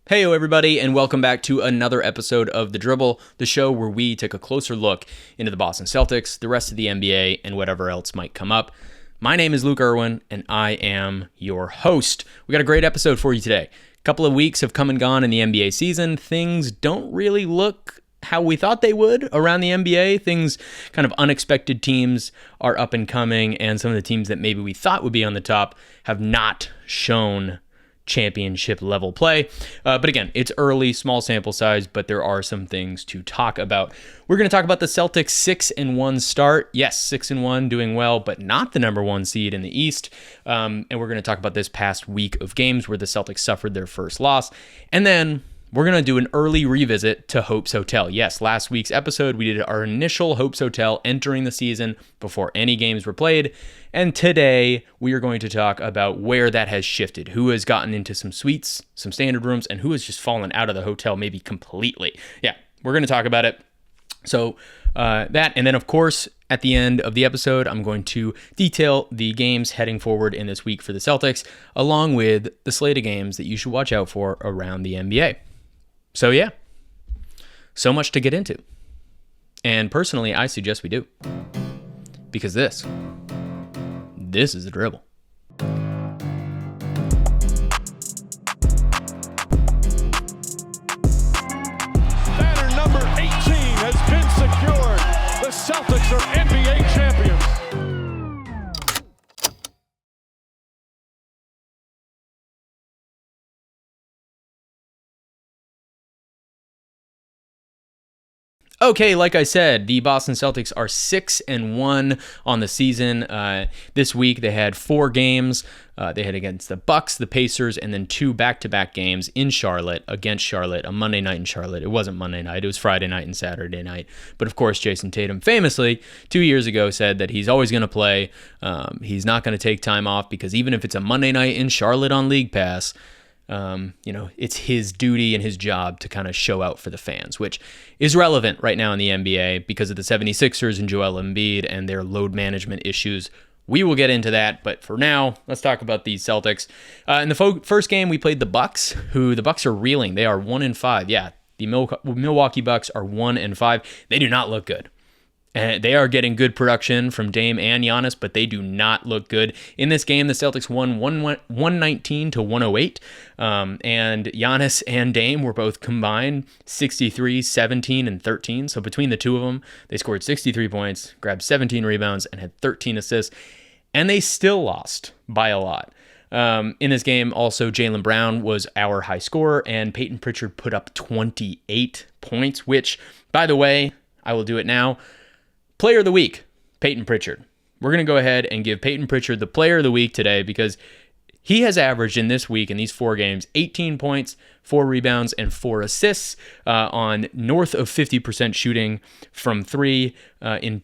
Heyo everybody, and welcome back to another episode of The Dribble, the show where we take a closer look into the Boston Celtics, the rest of the NBA, and whatever else might come up. My name is Luke Irwin, and I am your host. We got a great episode for you today. A couple of weeks have come and gone in the NBA season. Things don't really look how we thought they would around the NBA. Things, kind of unexpected teams are up and coming, and some of the teams that maybe we thought would be on the top have not shown championship level play. But again, it's early, small sample size, but there are some things to talk about. We're going to talk about the Celtics 6-1 start. Yes, 6-1, doing well, but not the number one seed in the East. And we're going to talk about this past week of games where the Celtics suffered their first loss. And then we're going to do an early revisit to Hope's Hotel. Yes, last week's episode, we did our initial Hope's Hotel entering the season before any games were played. And today, we are going to talk about where that has shifted, who has gotten into some suites, some standard rooms, and who has just fallen out of the hotel maybe completely. Yeah, we're going to talk about it. So that, and then of course, at the end of the episode, I'm going to detail the games heading forward in this week for the Celtics, along with the slate of games that you should watch out for around the NBA. So yeah, so much to get into. And personally, I suggest we do. Because this is The Dribble. Banner number 18 has been secured. The Celtics are NBA champions. Okay, like I said, the Boston Celtics are 6-1 on the season. This week they had 4 games. They had against the Bucks, the Pacers, and then 2 back-to-back games in Charlotte against Charlotte, a Monday night in Charlotte. It wasn't Monday night, it was Friday night and Saturday night. But of course, Jason Tatum famously 2 years ago said that he's always going to play. He's not going to take time off because even if it's a Monday night in Charlotte on League Pass, it's his duty and his job to kind of show out for the fans, which is relevant right now in the NBA because of the 76ers and Joel Embiid and their load management issues. We will get into that, but for now, let's talk about these Celtics. In the first game, we played the Bucks, who the Bucks are reeling. They are 1-5. Yeah, the Milwaukee Bucks are 1-5. They do not look good. And they are getting good production from Dame and Giannis, but they do not look good. In this game, the Celtics won 119-108, and Giannis and Dame were both combined 63, 17, and 13. So between the two of them, they scored 63 points, grabbed 17 rebounds, and had 13 assists, and they still lost by a lot. In this game, also, Jaylen Brown was our high scorer, and Peyton Pritchard put up 28 points, which, by the way, I will do it now. Player of the week, Peyton Pritchard. We're going to go ahead and give Peyton Pritchard the player of the week today because he has averaged in this week, in these 4 games, 18 points, 4 rebounds, and 4 assists on north of 50% shooting from 3 in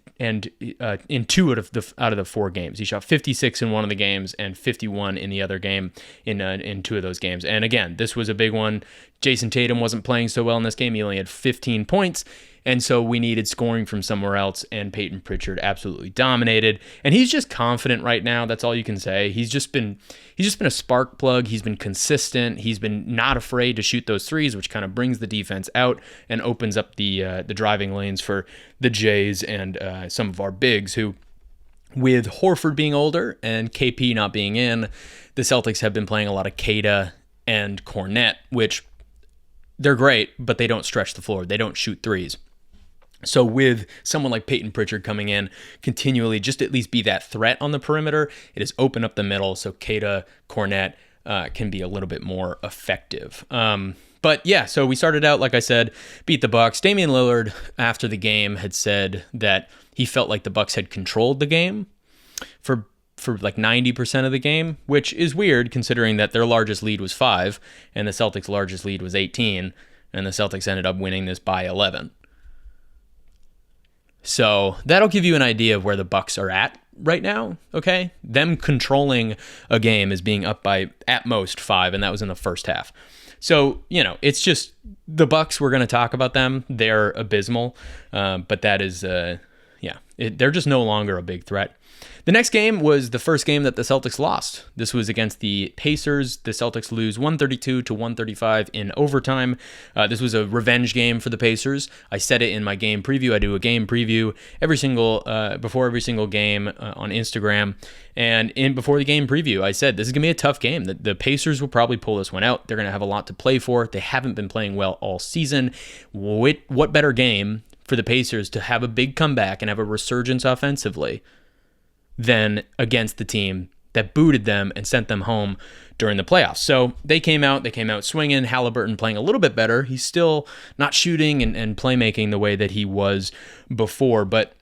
2 out of the 4 games. He shot 56 in one of the games and 51 in the other game in 2 of those games. And again, this was a big one. Jason Tatum wasn't playing so well in this game. He only had 15 points. And so we needed scoring from somewhere else, and Peyton Pritchard absolutely dominated. And he's just confident right now. That's all you can say. He's just been a spark plug. He's been consistent. He's been not afraid to shoot those threes, which kind of brings the defense out and opens up the driving lanes for the Jays and some of our bigs who, with Horford being older and KP not being in, the Celtics have been playing a lot of Queta and Cornet, which they're great, but they don't stretch the floor. They don't shoot threes. So with someone like Peyton Pritchard coming in, continually just at least be that threat on the perimeter, it has opened up the middle so Queta, Cornet can be a little bit more effective. But yeah, so we started out, like I said, beat the Bucks. Damian Lillard, after the game, had said that he felt like the Bucks had controlled the game for like 90% of the game, which is weird considering that their largest lead was 5 and the Celtics' largest lead was 18, and the Celtics ended up winning this by 11. So that'll give you an idea of where the Bucks are at right now, okay? Them controlling a game is being up by at most 5, and that was in the first half. So, it's just the Bucks, we're going to talk about them. They're abysmal, but that is, They're just no longer a big threat. The next game was the first game that the Celtics lost. This was against the Pacers. The Celtics lose 132 to 135 in overtime. This was a revenge game for the Pacers. I said it in my game preview. I do a game preview before every single game on Instagram. And before the game preview, I said this is going to be a tough game. The Pacers will probably pull this one out. They're going to have a lot to play for. They haven't been playing well all season. What better game for the Pacers to have a big comeback and have a resurgence offensively than against the team that booted them and sent them home during the playoffs. So they came out swinging. Halliburton playing a little bit better. He's still not shooting and playmaking the way that he was before. But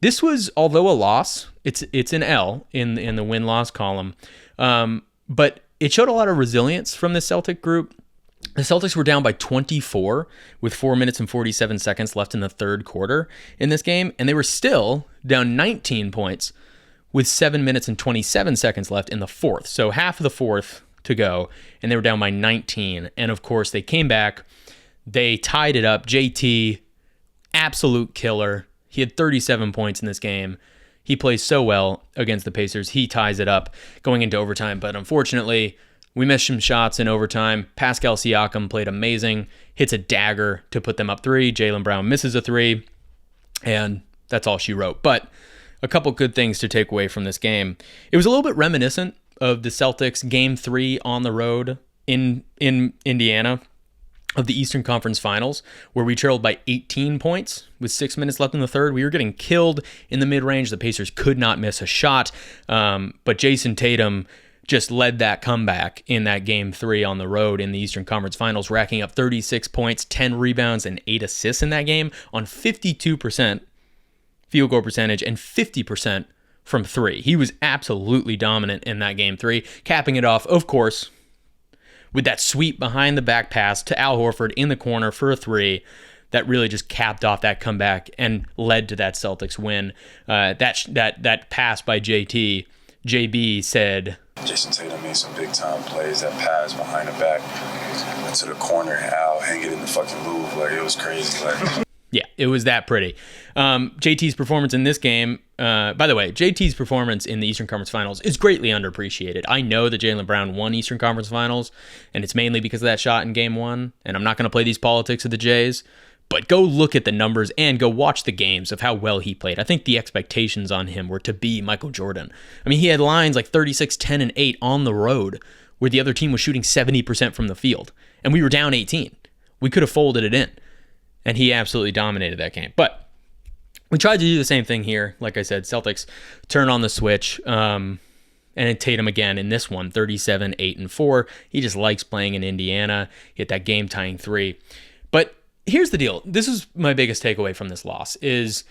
this was, although a loss, it's an L in the win-loss column. But it showed a lot of resilience from the Celtic group. The Celtics were down by 24 with 4 minutes and 47 seconds left in the third quarter in this game, and they were still down 19 points with 7 minutes and 27 seconds left in the fourth. So half of the fourth to go, and they were down by 19. And of course, they came back. They tied it up. JT, absolute killer. He had 37 points in this game. He plays so well against the Pacers. He ties it up going into overtime, but unfortunately, we missed some shots in overtime. Pascal Siakam played amazing, hits a dagger to put them up 3. Jaylen Brown misses a 3, and that's all she wrote. But a couple good things to take away from this game. It was a little bit reminiscent of the Celtics Game 3 on the road in Indiana of the Eastern Conference Finals, where we trailed by 18 points with 6 minutes left in the third. We were getting killed in the mid-range. The Pacers could not miss a shot, but Jason Tatum just led that comeback in that Game 3 on the road in the Eastern Conference Finals, racking up 36 points, 10 rebounds, and 8 assists in that game on 52% field goal percentage and 50% from 3. He was absolutely dominant in that Game 3, capping it off, of course, with that sweep behind the back pass to Al Horford in the corner for a 3 that really just capped off that comeback and led to that Celtics win. That pass by JB said, Jason Tatum made some big time plays. That pass behind the back into the corner, Al hanging in the fucking loop, like it was crazy. Like, yeah, it was that pretty. JT's performance in this game, by the way, JT's performance in the Eastern Conference Finals is greatly underappreciated. I know that Jaylen Brown won Eastern Conference Finals, and it's mainly because of that shot in Game 1, and I'm not going to play these politics of the Jays, but go look at the numbers and go watch the games of how well he played. I think the expectations on him were to be Michael Jordan. I mean, he had lines like 36, 10, and 8 on the road where the other team was shooting 70% from the field, and we were down 18. We could have folded it in, and he absolutely dominated that game. But we tried to do the same thing here. Like I said, Celtics turn on the switch, and then Tatum again in this one, 37, 8, and 4. He just likes playing in Indiana. He hit that game-tying 3. But here's the deal. This is my biggest takeaway from this loss is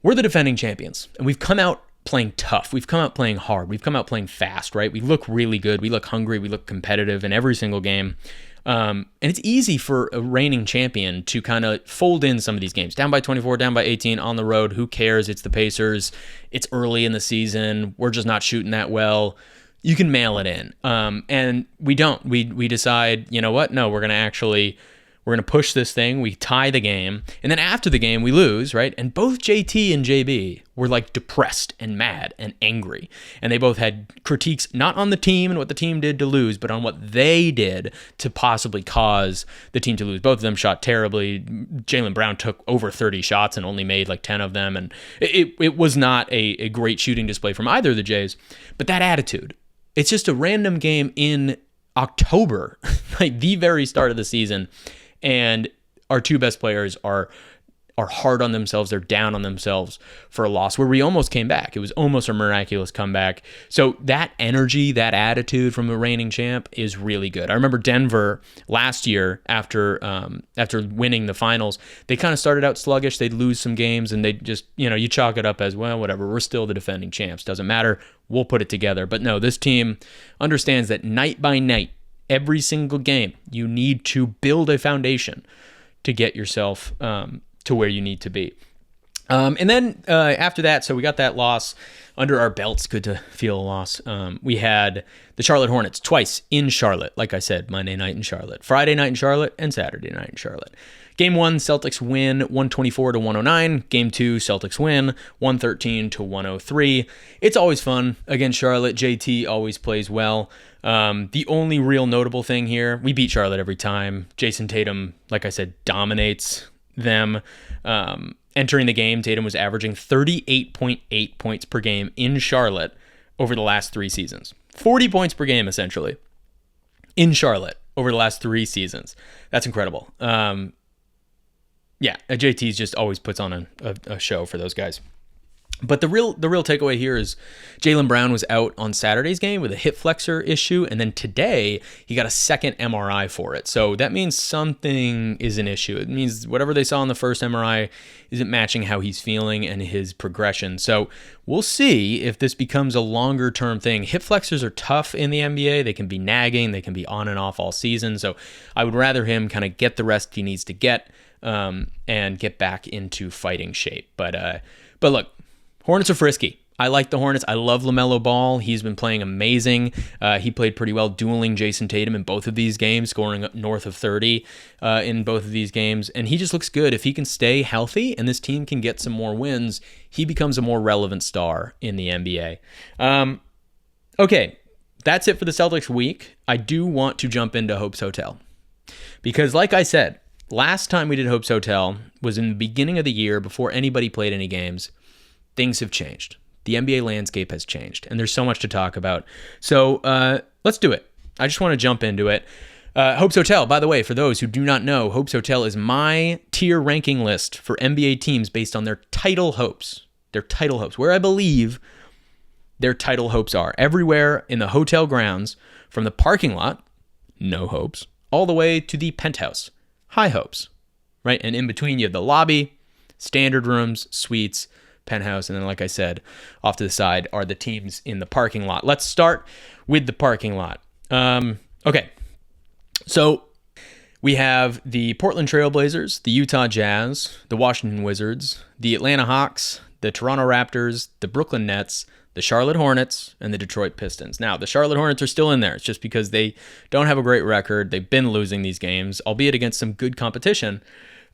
we're the defending champions, and we've come out playing tough. We've come out playing hard. We've come out playing fast, right? We look really good. We look hungry. We look competitive in every single game. And it's easy for a reigning champion to kind of fold in some of these games. Down by 24, down by 18 on the road. Who cares? It's the Pacers. It's early in the season. We're just not shooting that well. You can mail it in. And we don't. We decide, you know what? No, we're going to push this thing. We tie the game. And then after the game, we lose, right? And both JT and JB were like depressed and mad and angry. And they both had critiques, not on the team and what the team did to lose, but on what they did to possibly cause the team to lose. Both of them shot terribly. Jaylen Brown took over 30 shots and only made like 10 of them. And it was not a great shooting display from either of the Jays. But that attitude, it's just a random game in October, like the very start of the season. And our two best players are hard on themselves. They're down on themselves for a loss where we almost came back. It was almost a miraculous comeback. So that energy, that attitude from the reigning champ is really good. I remember Denver last year after winning the finals, they kind of started out sluggish. They'd lose some games and they just, you chalk it up as, well, whatever. We're still the defending champs. Doesn't matter. We'll put it together. But no, this team understands that night by night, every single game, you need to build a foundation to get yourself to where you need to be. And then after that, so we got that loss under our belts. Good to feel a loss. We had the Charlotte Hornets twice in Charlotte. Like I said, Monday night in Charlotte, Friday night in Charlotte, and Saturday night in Charlotte. Game 1, Celtics win 124-109. Game 2, Celtics win 113-103. It's always fun against Charlotte. JT always plays well. The only real notable thing here, we beat Charlotte every time. Jason Tatum, like I said, dominates them. Entering the game, Tatum was averaging 38.8 points per game in Charlotte over the last 3 seasons. 40 points per game, essentially, in Charlotte over the last 3 seasons. That's incredible. Yeah, JT's just always puts on a show for those guys. But the real takeaway here is Jaylen Brown was out on Saturday's game with a hip flexor issue, and then today he got a second MRI for it. So that means something is an issue. It means whatever they saw in the first MRI isn't matching how he's feeling and his progression. So we'll see if this becomes a longer term thing. Hip flexors are tough in the NBA. They can be nagging. They can be on and off all season. So I would rather him kind of get the rest he needs to get and get back into fighting shape. But look, Hornets are frisky. I like the Hornets. I love LaMelo Ball. He's been playing amazing. He played pretty well, dueling Jason Tatum in both of these games, scoring north of 30 in both of these games. And he just looks good. If he can stay healthy and this team can get some more wins, he becomes a more relevant star in the NBA. Okay, that's it for the Celtics week. I do want to jump into Hope's Hotel. Because like I said, last time we did Hope's Hotel was in the beginning of the year before anybody played any games. Things have changed. The NBA landscape has changed, and there's so much to talk about. So let's do it. I just want to jump into it. Hope's Hotel, by the way, for those who do not know, Hope's Hotel is my tier ranking list for NBA teams based on their title hopes. Their title hopes, where I believe their title hopes are. Everywhere in the hotel grounds, from the parking lot, no hopes, all the way to the penthouse, high hopes, right? And in between, you have the lobby, standard rooms, suites, penthouse, and then, like I said, off to the side are the teams in the parking lot. Let's start with the parking lot. Okay, so we have the Portland Trailblazers, the Utah Jazz, the Washington Wizards, the Atlanta Hawks, the Toronto Raptors, the Brooklyn Nets, the Charlotte Hornets, and the Detroit Pistons. Now, the Charlotte Hornets are still in there. It's just because they don't have a great record. They've been losing these games, albeit against some good competition.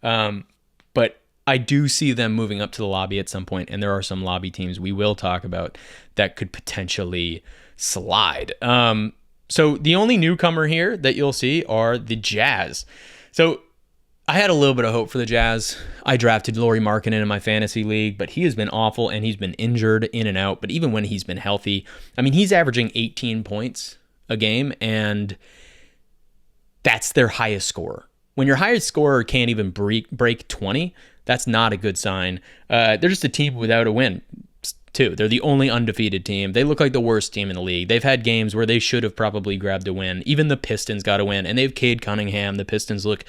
But I do see them moving up to the lobby at some point, and there are some lobby teams we will talk about that could potentially slide. So the only newcomer here that you'll see are the Jazz. So I had a little bit of hope for the Jazz. I drafted Lauri Markkanen in my fantasy league, but he has been awful, and he's been injured in and out. But even when he's been healthy, I mean, he's averaging 18 points a game, and that's their highest scorer. When your highest scorer can't even break 20, that's not a good sign. They're just a team without a win, too. They're the only undefeated team. They look like the worst team in the league. They've had games where they should have probably grabbed a win. Even the Pistons got a win, and they have Cade Cunningham. The Pistons look,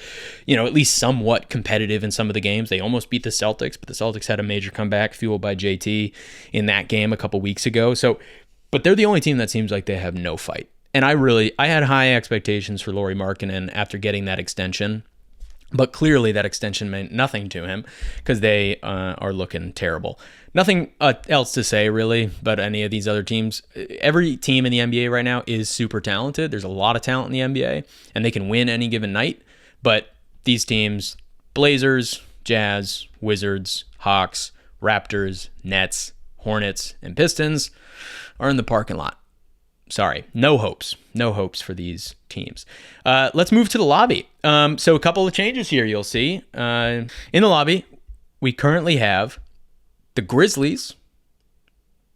at least somewhat competitive in some of the games. They almost beat the Celtics, but the Celtics had a major comeback fueled by JT in that game a couple weeks ago. But they're the only team that seems like they have no fight. And I had high expectations for Lauri Markkanen after getting that extension. But clearly that extension meant nothing to him because they are looking terrible. Nothing else to say, really, about any of these other teams. Every team in the NBA right now is super talented. There's a lot of talent in the NBA, and they can win any given night. But these teams, Blazers, Jazz, Wizards, Hawks, Raptors, Nets, Hornets, and Pistons, are in the parking lot. Sorry, no hopes for these teams. Let's move to the lobby. So a couple of changes here you'll see. In the lobby, we currently have the Grizzlies.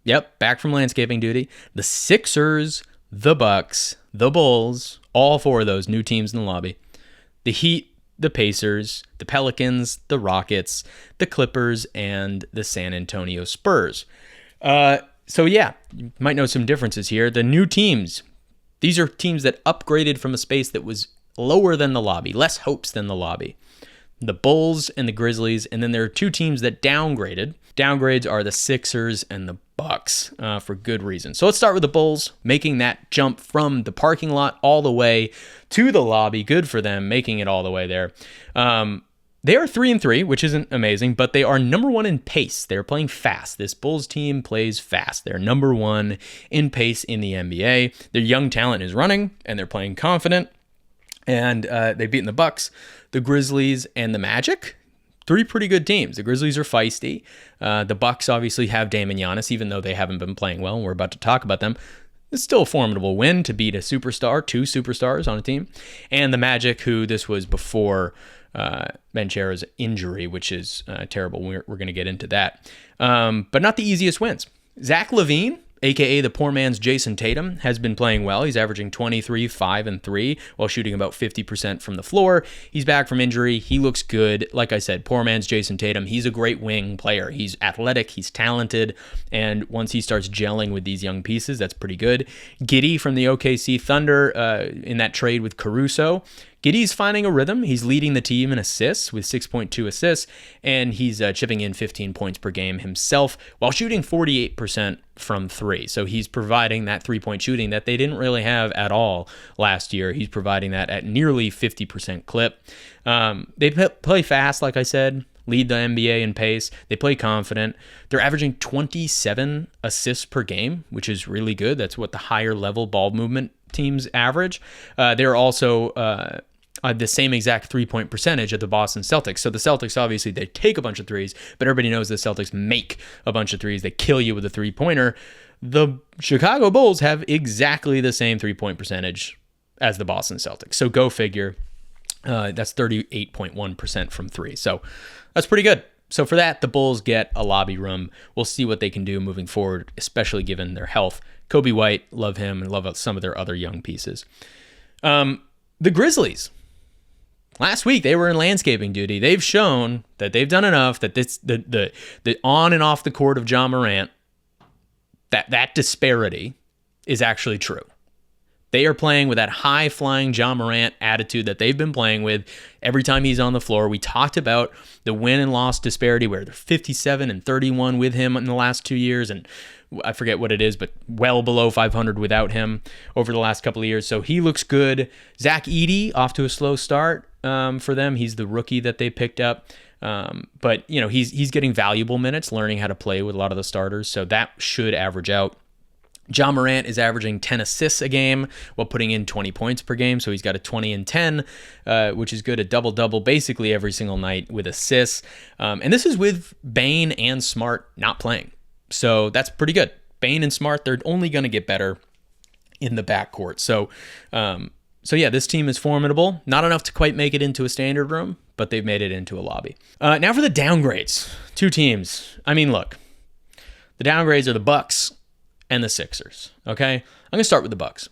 Yep, back from landscaping duty. The Sixers, the Bucks, the Bulls, all 4 of those new teams in the lobby. The Heat, the Pacers, the Pelicans, the Rockets, the Clippers, and the San Antonio Spurs. So yeah, you might know some differences here. The new teams, these are teams that upgraded from a space that was lower than the lobby, less hopes than the lobby. The Bulls and the Grizzlies, and then there are 2 teams that downgraded. Downgrades are the Sixers and the Bucks for good reason. So let's start with the Bulls, making that jump from the parking lot all the way to the lobby. Good for them, making it all the way there. They are 3-3, which isn't amazing, but they are number 1 in pace. They're playing fast. This Bulls team plays fast. They're number 1 in pace in the NBA. Their young talent is running, and they're playing confident. And they've beaten the Bucks, the Grizzlies, and the Magic. 3 pretty good teams. The Grizzlies are feisty. The Bucks obviously have Dame and Giannis, even though they haven't been playing well. And we're about to talk about them. It's still a formidable win to beat a superstar, 2 superstars on a team. And the Magic, who this was before Banchero's injury, which is terrible. We're going to get into that. But not the easiest wins. Zach LaVine, a.k.a. the poor man's Jason Tatum, has been playing well. He's averaging 23, 5, and 3 while shooting about 50% from the floor. He's back from injury. He looks good. Like I said, poor man's Jason Tatum. He's a great wing player. He's athletic. He's talented. And once he starts gelling with these young pieces, that's pretty good. Giddey from the OKC Thunder in that trade with Caruso. Giddey's finding a rhythm. He's leading the team in assists with 6.2 assists, and he's chipping in 15 points per game himself while shooting 48% from 3. So he's providing that 3-point shooting that they didn't really have at all last year. He's providing that at nearly 50% clip. They play fast, like I said, lead the NBA in pace. They play confident. They're averaging 27 assists per game, which is really good. That's what the higher level ball movement teams average. They're also the same exact 3-point percentage of the Boston Celtics. So the Celtics, obviously, they take a bunch of threes, but everybody knows the Celtics make a bunch of threes. They kill you with a three-pointer. The Chicago Bulls have exactly the same 3-point percentage as the Boston Celtics. So go figure. That's 38.1% from 3. So that's pretty good. So for that, the Bulls get a lobby room. We'll see what they can do moving forward, especially given their health. Kobe White, love him, and love some of their other young pieces. The Grizzlies. Last week, they were in landscaping duty. They've shown that they've done enough, that the on and off the court of Ja Morant, that disparity is actually true. They are playing with that high-flying Ja Morant attitude that they've been playing with every time he's on the floor. We talked about the win and loss disparity where they're 57 and 31 with him in the last 2 years, and I forget what it is, but well below 500 without him over the last couple of years. So he looks good. Zach Edey off to a slow start for them. He's the rookie that they picked up. But, you know, he's getting valuable minutes, learning how to play with a lot of the starters. So that should average out. Ja Morant is averaging 10 assists a game while putting in 20 points per game. So he's got a 20 and 10, which is good. A double-double basically every single night with assists. And this is with Bane and Smart not playing. So that's pretty good. Bane and Smart, they're only going to get better in the backcourt. So yeah, this team is formidable. Not enough to quite make it into a standard room, but they've made it into a lobby. Now for the downgrades. 2 teams. I mean, look, the downgrades are the Bucks and the Sixers. Okay, I'm gonna start with the Bucks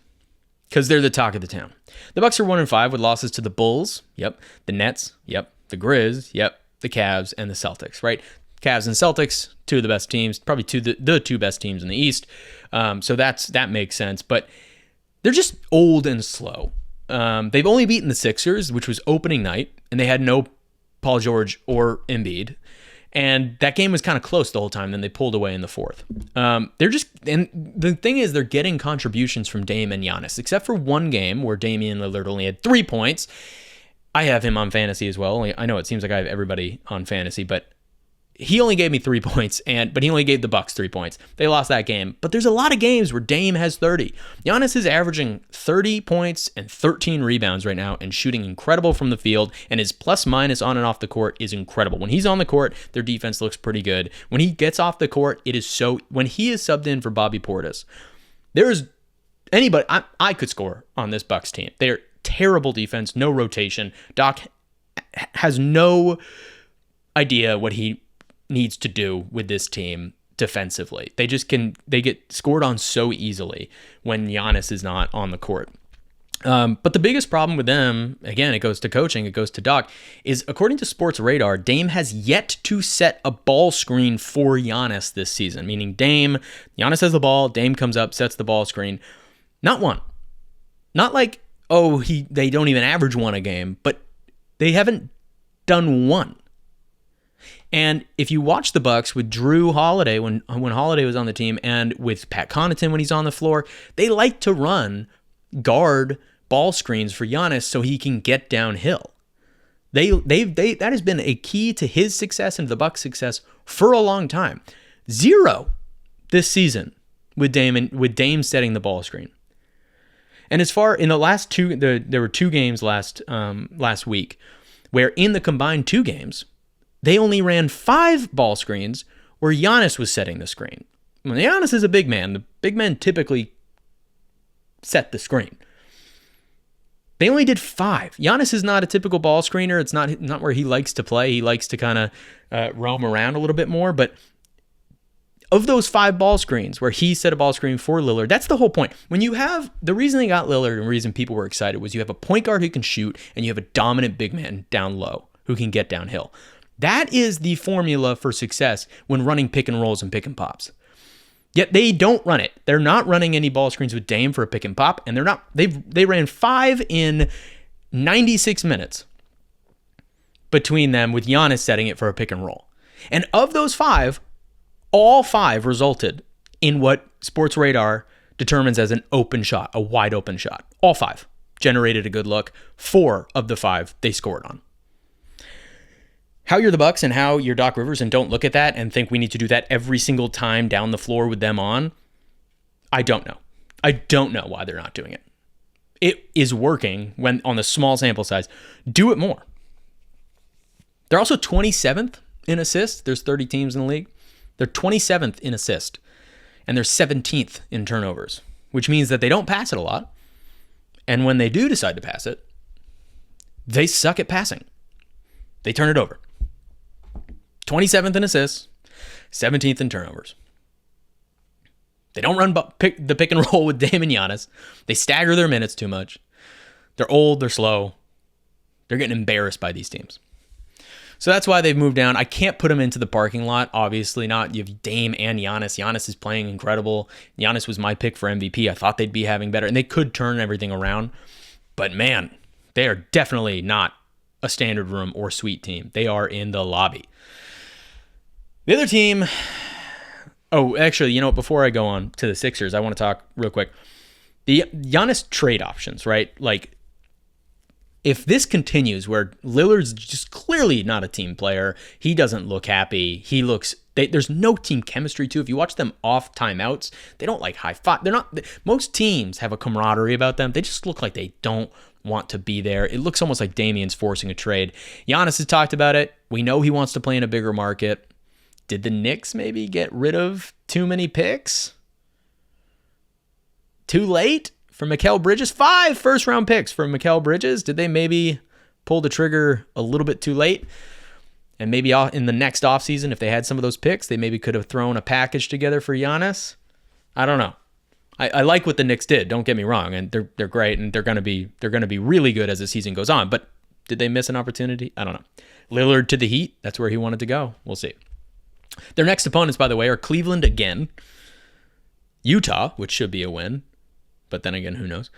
because they're the talk of the town. The Bucks are 1-5 with losses to the Bulls. Yep. The Nets. Yep. The Grizz. Yep. The Cavs and the Celtics. Right. Cavs and Celtics, 2 of the best teams, probably the 2 best teams in the East. So that makes sense. But they're just old and slow. They've only beaten the Sixers, which was opening night, and they had no Paul George or Embiid. And that game was kind of close the whole time. Then they pulled away in the 4th. And the thing is, they're getting contributions from Dame and Giannis, except for one game where Damian Lillard only had 3 points. I have him on fantasy as well. I know it seems like I have everybody on fantasy, but he only gave me 3 points, but he only gave the Bucks 3 points. They lost that game. But there's a lot of games where Dame has 30. Giannis is averaging 30 points and 13 rebounds right now and shooting incredible from the field, and his plus-minus on and off the court is incredible. When he's on the court, their defense looks pretty good. When he gets off the court, when he is subbed in for Bobby Portis, there is anybody, I could score on this Bucks team. They're terrible defense, no rotation. Doc has no idea what he needs to do with this team defensively. They get scored on so easily when Giannis is not on the court. But the biggest problem with them, again, it goes to coaching, it goes to Doc, is according to Sports Radar, Dame has yet to set a ball screen for Giannis this season, meaning Giannis has the ball, Dame comes up, sets the ball screen. Not one. Not like, they don't even average one a game, but they haven't done one. And if you watch the Bucks with Drew Holiday, when Holiday was on the team, and with Pat Connaughton when he's on the floor, they like to run guard ball screens for Giannis so he can get downhill. That has been a key to his success and the Bucks' success for a long time. 0 this season with Dame setting the ball screen. And as far in the last two, there were 2 games last week where in the combined 2 games, they only ran 5 ball screens where Giannis was setting the screen. When Giannis is a big man, the big men typically set the screen. They only did 5. Giannis is not a typical ball screener. It's not where he likes to play. He likes to kind of roam around a little bit more. But of those 5 ball screens where he set a ball screen for Lillard, that's the whole point. When you have, the reason they got Lillard and the reason people were excited was you have a point guard who can shoot and you have a dominant big man down low who can get downhill. That is the formula for success when running pick and rolls and pick and pops. Yet they don't run it. They're not running any ball screens with Dame for a pick and pop, and they ran 5 in 96 minutes between them with Giannis setting it for a pick and roll. And of those 5, all 5 resulted in what Sports Radar determines as an open shot, a wide open shot. All 5 generated a good look. 4 of the 5 they scored on. How you're the Bucks and how you're Doc Rivers and don't look at that and think we need to do that every single time down the floor with them on, I don't know. I don't know why they're not doing it. It is working when on the small sample size. Do it more. They're also 27th in assists. There's 30 teams in the league. They're 27th in assist, and they're 17th in turnovers, which means that they don't pass it a lot. And when they do decide to pass it, they suck at passing. They turn it over. 27th in assists, 17th in turnovers. They don't run the pick and roll with Dame and Giannis. They stagger their minutes too much. They're old, they're slow. They're getting embarrassed by these teams. So that's why they've moved down. I can't put them into the parking lot. Obviously not. You have Dame and Giannis. Giannis is playing incredible. Giannis was my pick for MVP. I thought they'd be having better, and they could turn everything around. But man, they are definitely not a standard room or suite team. They are in the lobby. The other team, actually, before I go on to the Sixers, I want to talk real quick. The Giannis trade options, right? Like, if this continues where Lillard's just clearly not a team player, he doesn't look happy. There's no team chemistry too. If you watch them off timeouts, they don't like high five. Most teams have a camaraderie about them. They just look like they don't want to be there. It looks almost like Damian's forcing a trade. Giannis has talked about it. We know he wants to play in a bigger market. Did the Knicks maybe get rid of too many picks? Too late for Mikal Bridges? 5 first-round picks for Mikal Bridges. Did they maybe pull the trigger a little bit too late? And maybe in the next offseason, if they had some of those picks, they maybe could have thrown a package together for Giannis? I don't know. I like what the Knicks did. Don't get me wrong, and they're great, and they're gonna be really good as the season goes on. But did they miss an opportunity? I don't know. Lillard to the Heat. That's where he wanted to go. We'll see. Their next opponents, by the way, are Cleveland again, Utah, which should be a win, but then again, who knows?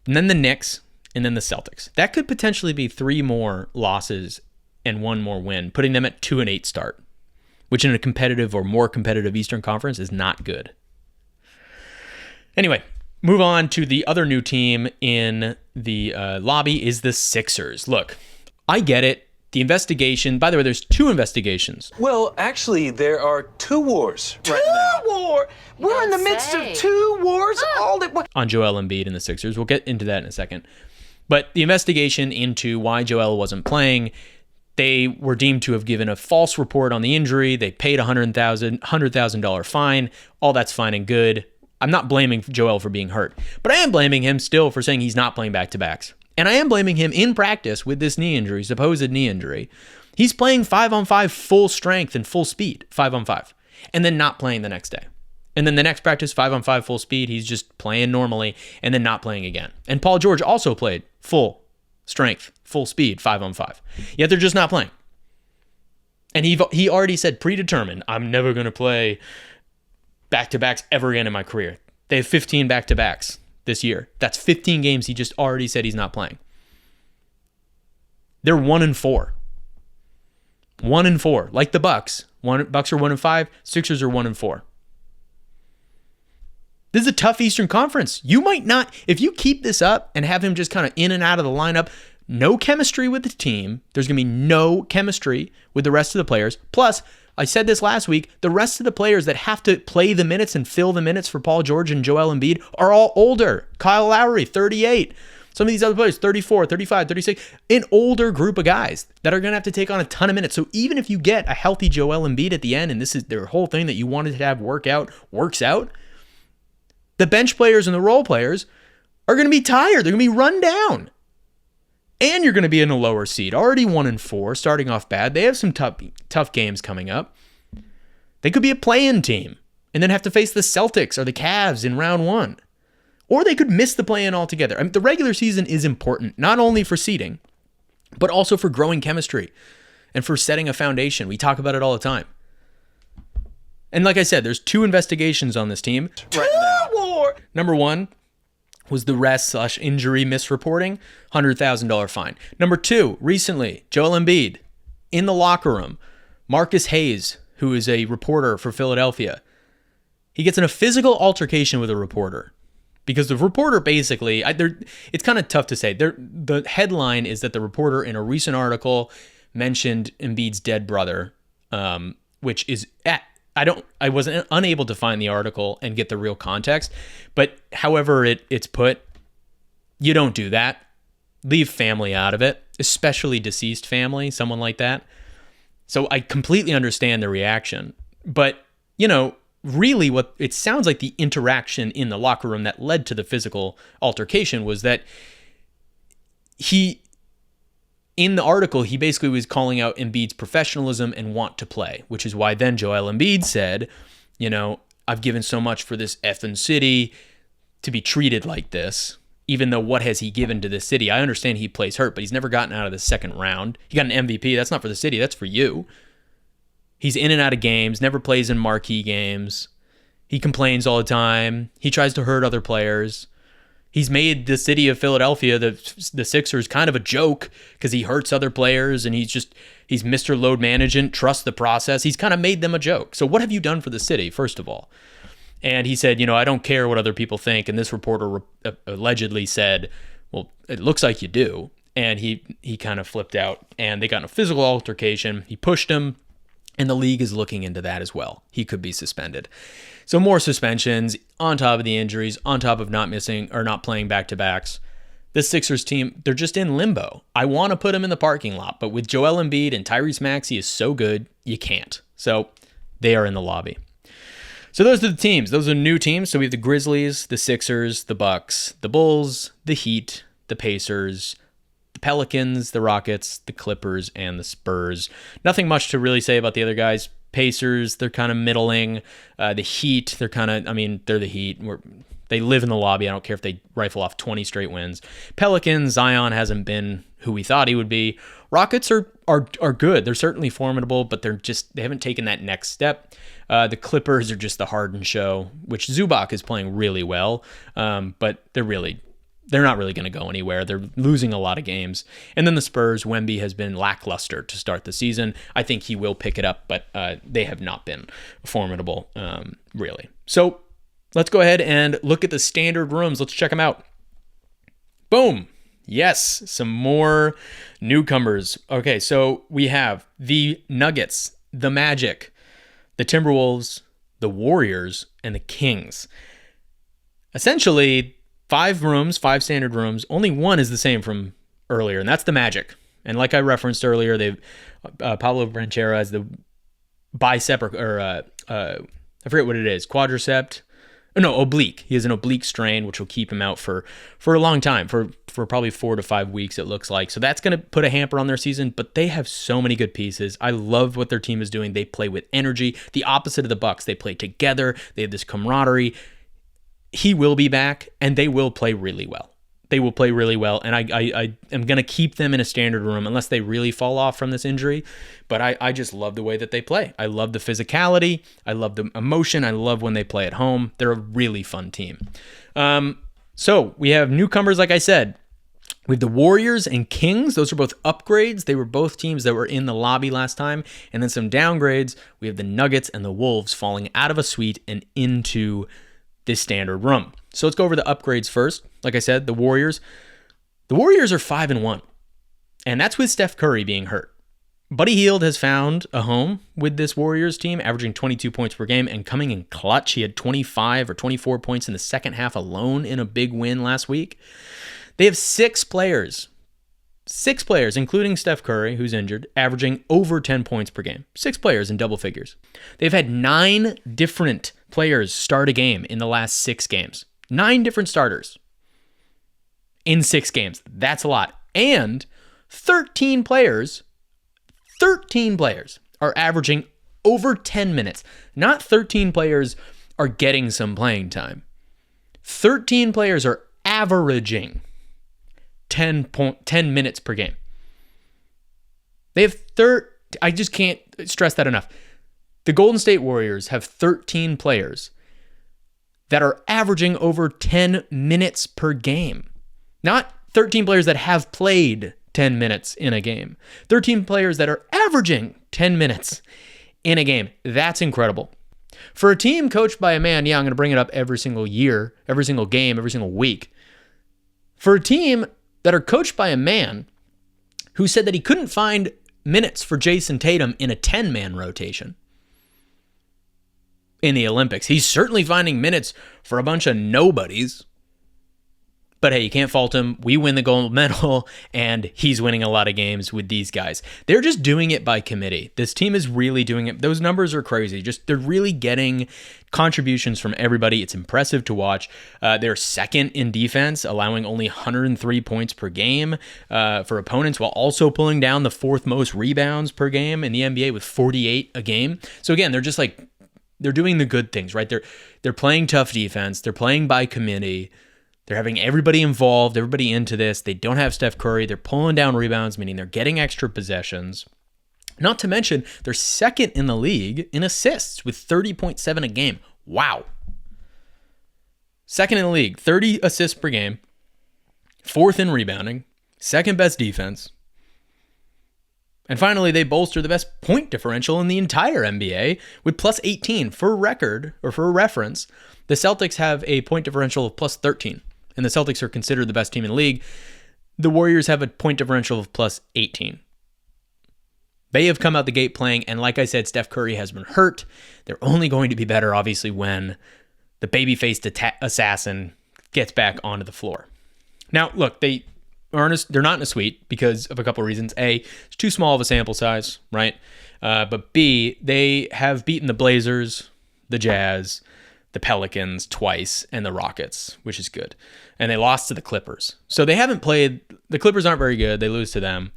And then the Knicks, and then the Celtics. That could potentially be 3 more losses and 1 more win, putting them at 2-8 start, which in a competitive or more competitive Eastern Conference is not good. Anyway, move on to the other new team in the lobby is the Sixers. Look, I get it. The investigation, by the way, there's 2 investigations. Well, actually, there are 2 wars right now. 2 wars? We're in the midst of 2 wars all at once. On Joel Embiid and the Sixers. We'll get into that in a second. But the investigation into why Joel wasn't playing, they were deemed to have given a false report on the injury. They paid a $100,000 fine. All that's fine and good. I'm not blaming Joel for being hurt, but I am blaming him still for saying he's not playing back-to-backs. And I am blaming him in practice with this knee injury, supposed knee injury. He's playing 5-on-5 full strength and full speed, 5-on-5, and then not playing the next day. And then the next practice, 5-on-5 full speed, he's just playing normally and then not playing again. And Paul George also played full strength, full speed, 5-on-5. Yet they're just not playing. And he already said predetermined, I'm never going to play back-to-backs ever again in my career. They have 15 back-to-backs this year. That's 15 games he just already said he's not playing. They're 1-4. 1-4. Like the Bucks. Bucks are 1-5. Sixers are 1-4. This is a tough Eastern Conference. You might not, if you keep this up and have him just kind of in and out of the lineup, no chemistry with the team. There's going to be no chemistry with the rest of the players. Plus, I said this last week, the rest of the players that have to play the minutes and fill the minutes for Paul George and Joel Embiid are all older. Kyle Lowry, 38. Some of these other players, 34, 35, 36. An older group of guys that are going to have to take on a ton of minutes. So even if you get a healthy Joel Embiid at the end, and this is their whole thing that you wanted to have works out, the bench players and the role players are going to be tired. They're going to be run down. And you're going to be in a lower seed, already 1-4, starting off bad. They have some tough games coming up. They could be a play-in team and then have to face the Celtics or the Cavs in round 1. Or they could miss the play-in altogether. I mean, the regular season is important, not only for seeding, but also for growing chemistry and for setting a foundation. We talk about it all the time. And like I said, there's 2 investigations on this team. Right now. Number 1 was the rest/injury misreporting, $100,000 fine. Number 2, recently, Joel Embiid in the locker room. Marcus Hayes, who is a reporter for Philadelphia, he gets in a physical altercation with a reporter. Because the reporter basically, it's kind of tough to say. The headline is that the reporter in a recent article mentioned Embiid's dead brother, which is I wasn't unable to find the article and get the real context. But however it's put, you don't do that. Leave family out of it, especially deceased family, someone like that. So I completely understand the reaction. But, really what it sounds like the interaction in the locker room that led to the physical altercation was that in the article, he basically was calling out Embiid's professionalism and want to play, which is why then Joel Embiid said, I've given so much for this effing city to be treated like this, even though what has he given to this city? I understand he plays hurt, but he's never gotten out of the second round. He got an MVP. That's not for the city. That's for you. He's in and out of games, never plays in marquee games. He complains all the time. He tries to hurt other players. He's made the city of Philadelphia, the Sixers, kind of a joke because he hurts other players and he's Mr. Load Management, trust the process. He's kind of made them a joke. So what have you done for the city, first of all? And he said, I don't care what other people think. And this reporter allegedly said, well, it looks like you do. And he kind of flipped out and they got in a physical altercation. He pushed him. And the league is looking into that as well. He could be suspended. So more suspensions on top of the injuries, on top of not playing back-to-backs. This Sixers team, they're just in limbo. I want to put them in the parking lot, but with Joel Embiid and Tyrese Maxey is so good, you can't. So they are in the lobby. So those are the teams. Those are new teams. So we have the Grizzlies, the Sixers, the Bucks, the Bulls, the Heat, the Pacers, the Pelicans, the Rockets, the Clippers, and the Spurs. Nothing much to really say about the other guys. Pacers, they're kind of middling. The Heat, they're the Heat. They live in the lobby. I don't care if they rifle off 20 straight wins. Pelicans, Zion hasn't been who we thought he would be. Rockets are good. They're certainly formidable, but they haven't taken that next step. The Clippers are just the Harden show, which Zubac is playing really well, but they're not really going to go anywhere. They're losing a lot of games. And then the Spurs, Wemby has been lackluster to start the season. I think he will pick it up, but they have not been formidable, really. So let's go ahead and look at the standard rooms. Let's check them out. Boom. Yes, some more newcomers. Okay, so we have the Nuggets, the Magic, the Timberwolves, the Warriors, and the Kings. Essentially, 5 standard rooms. Only one is the same from earlier, and that's the Magic. And like I referenced earlier, they've Pablo Branchera has the bicep or I forget what it is, quadriceps. No, oblique. He has an oblique strain, which will keep him out for a long time, for probably 4 to 5 weeks, it looks like. So that's going to put a hamper on their season, but they have so many good pieces. I love what their team is doing. They play with energy. The opposite of the Bucks. They play together. They have this camaraderie. He will be back, and they will play really well. They will play really well, and I am going to keep them in a standard room unless they really fall off from this injury. But I just love the way that they play. I love the physicality. I love the emotion. I love when they play at home. They're a really fun team. So we have newcomers, like I said. We have the Warriors and Kings. Those are both upgrades. They were both teams that were in the lobby last time. And then some downgrades. We have the Nuggets and the Wolves falling out of a suite and into this standard room. So let's go over the upgrades first. Like I said, the Warriors are 5-1. And that's with Steph Curry being hurt. Buddy Hield has found a home with this Warriors team, averaging 22 points per game and coming in clutch. He had 25 or 24 points in the second half alone in a big win last week. They have six players, including Steph Curry, who's injured, averaging over 10 points per game. Six players in double figures. They've had 9 different players start a game in the last 6 games. 9 different starters in 6 games. That's a lot. And 13 players are averaging over 10 minutes. Not 13 players are getting some playing time. 13 players are averaging 10 minutes per game. They have I just can't stress that enough. The Golden State Warriors have 13 players that are averaging over 10 minutes per game. Not 13 players that have played 10 minutes in a game. 13 players that are averaging 10 minutes in a game. That's incredible. For a team coached by a man, I'm going to bring it up every single year, every single game, every single week. For a team that are coached by a man who said that he couldn't find minutes for Jason Tatum in a 10-man rotation in the Olympics. He's certainly finding minutes for a bunch of nobodies. But hey, you can't fault him. We win the gold medal, and he's winning a lot of games with these guys. They're just doing it by committee. This team is really doing it. Those numbers are crazy. They're really getting contributions from everybody. It's impressive to watch. They're second in defense, allowing only 103 points per game for opponents, while also pulling down the 4th most rebounds per game in the NBA with 48 a game. So again, they're doing the good things, right? They're playing tough defense. They're playing by committee. They're having everybody involved, everybody into this. They don't have Steph Curry. They're pulling down rebounds, meaning they're getting extra possessions. Not to mention, they're second in the league in assists with 30.7 a game. Wow. Second in the league, 30 assists per game. 4th in rebounding. Second best defense. And finally, they bolster the best point differential in the entire NBA with plus 18. For reference, the Celtics have a point differential of plus 13. And the Celtics are considered the best team in the league. The Warriors have a point differential of plus 18. They have come out the gate playing, and like I said, Steph Curry has been hurt. They're only going to be better, obviously, when the baby-faced assassin gets back onto the floor. Now, look, they're not in a suite because of a couple of reasons. A, it's too small of a sample size, right? But B, they have beaten the Blazers, the Jazz, the Pelicans twice, and the Rockets, which is good. And they lost to the Clippers. So they haven't played, the Clippers aren't very good. They lose to them.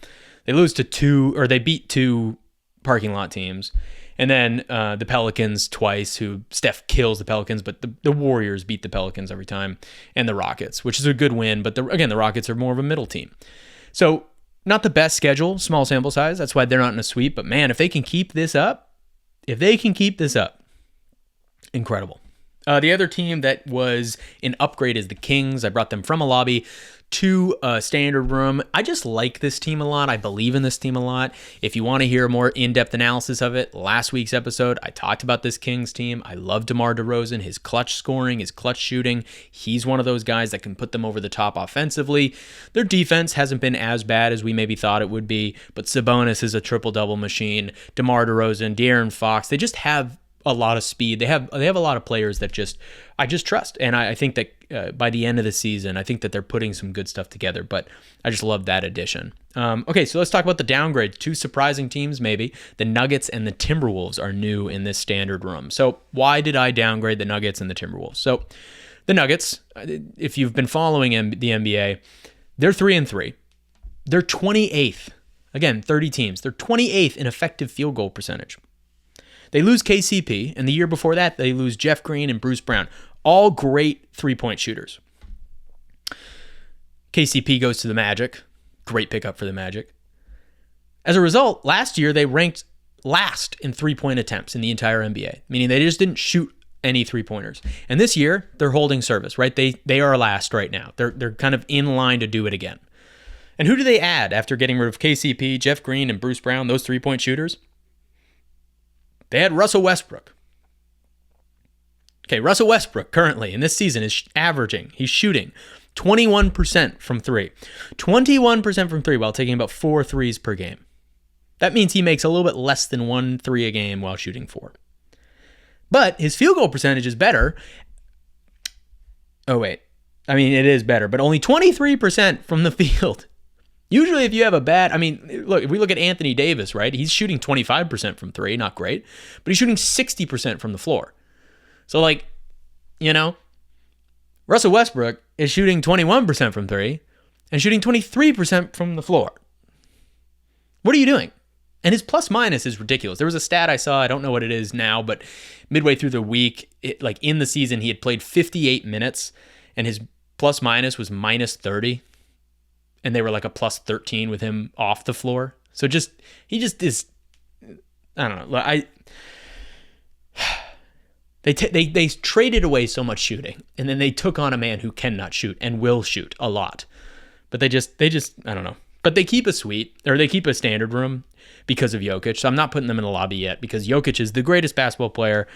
They beat 2 parking lot teams. And then the Pelicans twice, who Steph kills the Pelicans, but the Warriors beat the Pelicans every time. And the Rockets, which is a good win. But the Rockets are more of a middle team. So not the best schedule, small sample size. That's why they're not in a sweep. But man, if they can keep this up, incredible. The other team that was an upgrade is the Kings. I brought them from a lobby to a standard room. I just like this team a lot. I believe in this team a lot. If you want to hear a more in-depth analysis of it, last week's episode, I talked about this Kings team. I love DeMar DeRozan, his clutch scoring, his clutch shooting. He's one of those guys that can put them over the top offensively. Their defense hasn't been as bad as we maybe thought it would be, but Sabonis is a triple-double machine. DeMar DeRozan, De'Aaron Fox, they just have a lot of speed. They have a lot of players that I just trust. And I think that by the end of the season, I think that they're putting some good stuff together, but I just love that addition. Okay, so let's talk about the downgrade. 2 surprising teams, maybe. The Nuggets and the Timberwolves are new in this standard room. So why did I downgrade the Nuggets and the Timberwolves? So the Nuggets, if you've been following the NBA, they're 3-3. They're 28th. Again, 30 teams. They're 28th in effective field goal percentage. They lose KCP, and the year before that, they lose Jeff Green and Bruce Brown. All great three-point shooters. KCP goes to the Magic. Great pickup for the Magic. As a result, last year, they ranked last in three-point attempts in the entire NBA, meaning they just didn't shoot any three-pointers. And this year, they're holding service, right? They are last right now. They're kind of in line to do it again. And who do they add after getting rid of KCP, Jeff Green, and Bruce Brown, those three-point shooters? They had Russell Westbrook. Okay, Russell Westbrook currently in this season is he's shooting 21% from three. 21% from three while taking about 4 threes per game. That means he makes a little bit less than 1 3 a game while shooting 4. But his field goal percentage is better. Oh, wait. I mean, it is better, but only 23% from the field. Usually if you have look, if we look at Anthony Davis, right? He's shooting 25% from 3, not great, but he's shooting 60% from the floor. So, Russell Westbrook is shooting 21% from 3 and shooting 23% from the floor. What are you doing? And his plus minus is ridiculous. There was a stat I saw, I don't know what it is now, but midway through the week, in the season, he had played 58 minutes and his plus minus was minus 30. And they were like a plus 13 with him off the floor. So he just is, I don't know. They traded away so much shooting, and then they took on a man who cannot shoot and will shoot a lot. But they just I don't know. But they keep a suite, or they keep a standard room because of Jokic. So I'm not putting them in the lobby yet because Jokic is the greatest basketball player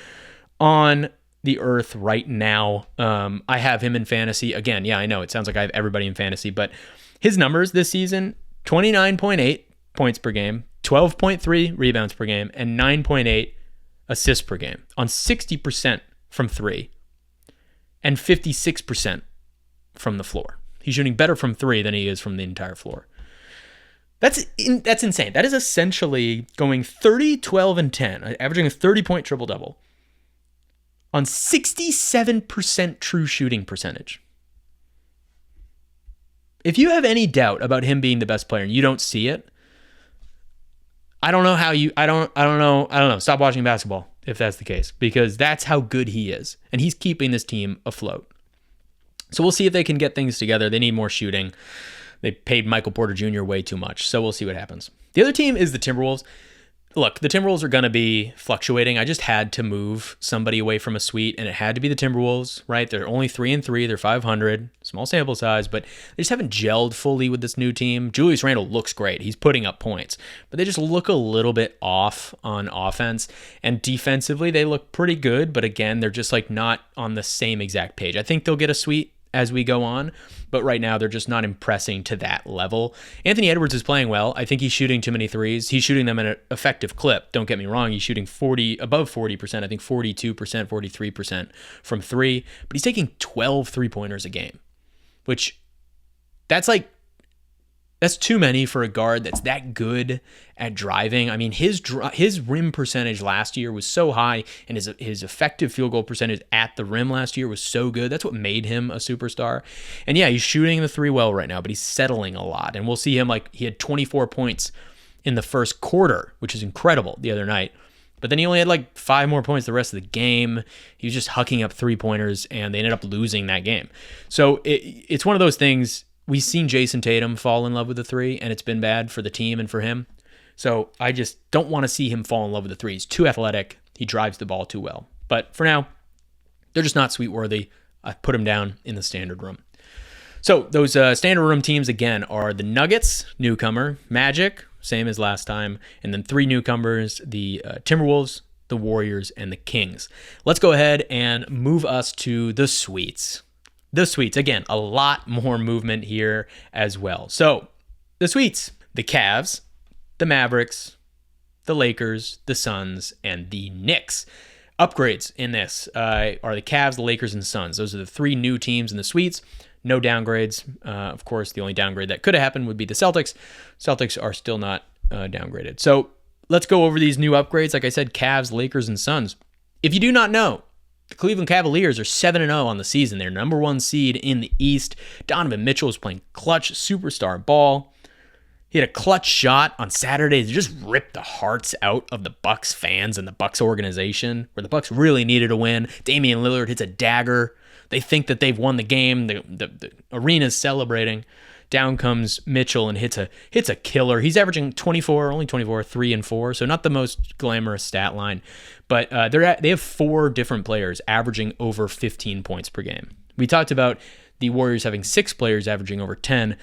on the earth right now. I have him in fantasy. Again, yeah, I know it sounds like I have everybody in fantasy, but his numbers this season, 29.8 points per game, 12.3 rebounds per game, and 9.8 assists per game on 60% from 3 and 56% from the floor. He's shooting better from 3 than he is from the entire floor. That's insane. That is essentially going 30, 12, and 10, averaging a 30-point triple-double on 67% true shooting percentage. If you have any doubt about him being the best player and you don't see it, I don't know how you, I don't know. Stop watching basketball if that's the case, because that's how good he is. And he's keeping this team afloat. So we'll see if they can get things together. They need more shooting. They paid Michael Porter Jr. way too much. So we'll see what happens. The other team is the Timberwolves. Look, the Timberwolves are going to be fluctuating. I just had to move somebody away from a suite, and it had to be the Timberwolves, right? They're only 3-3. They're 500. Small sample size, but they just haven't gelled fully with this new team. Julius Randle looks great. He's putting up points, but they just look a little bit off on offense. And defensively, they look pretty good, but again, they're just not on the same exact page. I think they'll get a suite as we go on, but right now they're just not impressing to that level. Anthony Edwards is playing well. I think he's shooting too many threes. He's shooting them at an effective clip. Don't get me wrong. He's shooting above 40%, I think 42%, 43% from 3, but he's taking 12 three-pointers a game, which that's too many for a guard that's that good at driving. I mean, his rim percentage last year was so high, and his effective field goal percentage at the rim last year was so good. That's what made him a superstar. And yeah, he's shooting the 3 well right now, but he's settling a lot. And we'll see him he had 24 points in the first quarter, which is incredible, the other night. But then he only had 5 more points the rest of the game. He was just hucking up 3-pointers, and they ended up losing that game. So it's one of those things. We've seen Jason Tatum fall in love with the 3, and it's been bad for the team and for him. So I just don't want to see him fall in love with the 3. He's too athletic. He drives the ball too well. But for now, they're just not suite worthy. I put him down in the standard room. So those standard room teams, again, are the Nuggets, newcomer, Magic, same as last time, and then 3 newcomers, the Timberwolves, the Warriors, and the Kings. Let's go ahead and move us to the suites. The suites, again, a lot more movement here as well. So, the suites, the Cavs, the Mavericks, the Lakers, the Suns, and the Knicks. Upgrades in this are the Cavs, the Lakers, and Suns. Those are the 3 new teams in the suites. No downgrades. Of course, the only downgrade that could have happened would be the Celtics. Celtics are still not downgraded. So, let's go over these new upgrades. Like I said, Cavs, Lakers, and Suns. If you do not know, the Cleveland Cavaliers are 7-0 on the season. They're number 1 seed in the East. Donovan Mitchell is playing clutch superstar ball. He had a clutch shot on Saturday to just rip the hearts out of the Bucks fans and the Bucks organization, where the Bucks really needed a win. Damian Lillard hits a dagger. They think that they've won the game. The arena's celebrating. Down comes Mitchell and hits a killer. He's averaging 24, 3 and 4, so not the most glamorous stat line. But they have 4 different players averaging over 15 points per game. We talked about the Warriors having 6 players averaging over 10.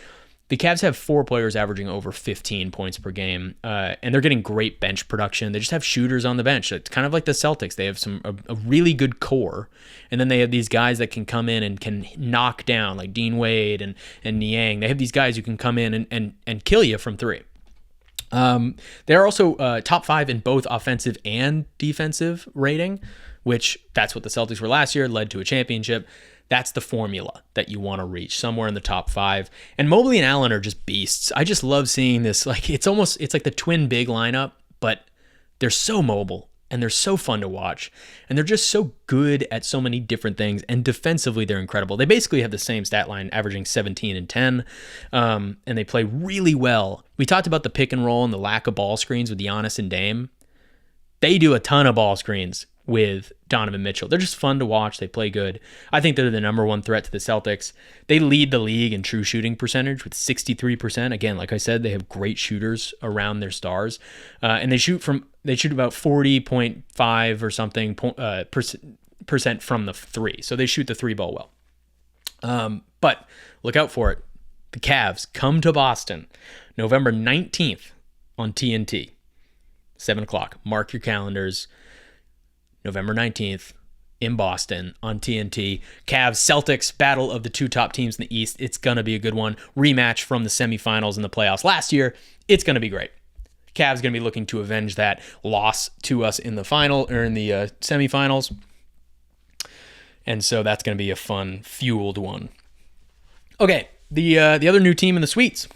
The Cavs have 4 players averaging over 15 points per game, and they're getting great bench production. They just have shooters on the bench. It's kind of like the Celtics. They have a really good core, and then they have these guys that can come in and can knock down, like Dean Wade and Niang. They have these guys who can come in and kill you from 3. They're also top 5 in both offensive and defensive rating, which that's what the Celtics were last year, led to a championship. That's the formula that you want to reach, somewhere in the top 5. And Mobley and Allen are just beasts. I just love seeing this. Like it's like the twin big lineup, but they're so mobile and they're so fun to watch. And they're just so good at so many different things. And defensively, they're incredible. They basically have the same stat line, averaging 17 and 10. And they play really well. We talked about the pick and roll and the lack of ball screens with Giannis and Dame. They do a ton of ball screens with Donovan Mitchell. They're just fun to watch. They play good. I think they're the number 1 threat to the Celtics. They lead the league in true shooting percentage with 63%. Again, like I said, they have great shooters around their stars. And they shoot about 40.5 or something percent from the 3. So they shoot the 3 ball well. But look out for it. The Cavs come to Boston November 19th on TNT. 7 o'clock. Mark your calendars. November 19th in Boston on TNT. Cavs, Celtics, battle of the 2 top teams in the East. It's going to be a good one. Rematch from the semifinals and the playoffs last year. It's going to be great. Cavs going to be looking to avenge that loss to us in the final or in the semifinals. And so that's going to be a fun, fueled one. Okay, the other new team in the suites.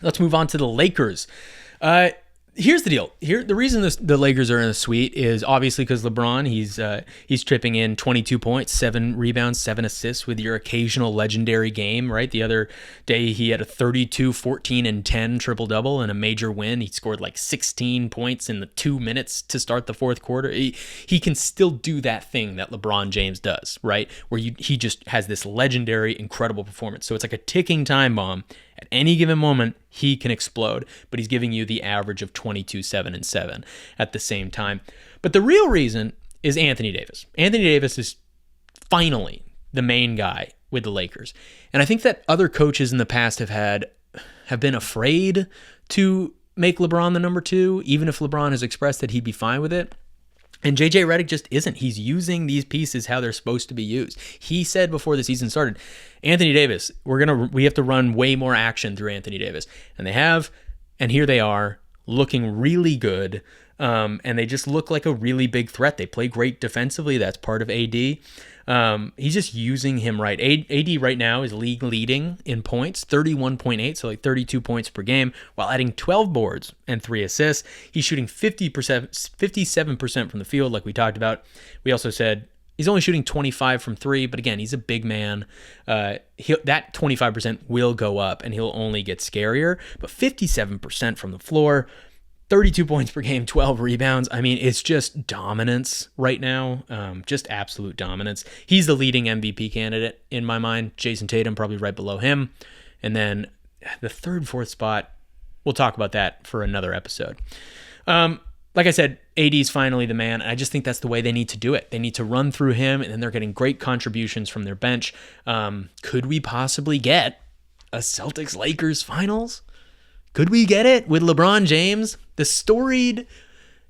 Let's move on to the Lakers. Here's the deal. The reason the Lakers are in the suite is obviously because LeBron, he's tripping in 22 points, 7 rebounds, 7 assists with your occasional legendary game, right? The other day he had a 32, 14, and 10 triple-double in a major win. He scored like 16 points in the 2 minutes to start the 4th quarter. He can still do that thing that LeBron James does, right? Where he just has this legendary, incredible performance. So it's like a ticking time bomb. At any given moment, he can explode, but he's giving you the average of 22, 7, and 7 at the same time. But the real reason is Anthony Davis. Anthony Davis is finally the main guy with the Lakers. And I think that other coaches in the past have been afraid to make LeBron the number 2, even if LeBron has expressed that he'd be fine with it. And JJ Redick just isn't. He's using these pieces how they're supposed to be used. He said before the season started, Anthony Davis, we have to run way more action through Anthony Davis. And they have, and here they are, looking really good. And they just look like a really big threat. They play great defensively. That's part of AD. He's just using him right. AD right now is league leading in points, 31.8, so like 32 points per game, while adding 12 boards and 3 assists. He's shooting 57% from the field, like we talked about. We also said he's only shooting 25 from 3, but again, he's a big man. That 25% will go up, and he'll only get scarier. But 57% from the floor, 32 points per game, 12 rebounds. I mean, it's just dominance right now. Just absolute dominance. He's the leading MVP candidate in my mind. Jason Tatum probably right below him. And then the 3rd, 4th spot, we'll talk about that for another episode. Like I said, AD's finally the man. I just think that's the way they need to do it. They need to run through him, and then they're getting great contributions from their bench. Could we possibly get a Celtics-Lakers finals? Could we get it with LeBron James? The storied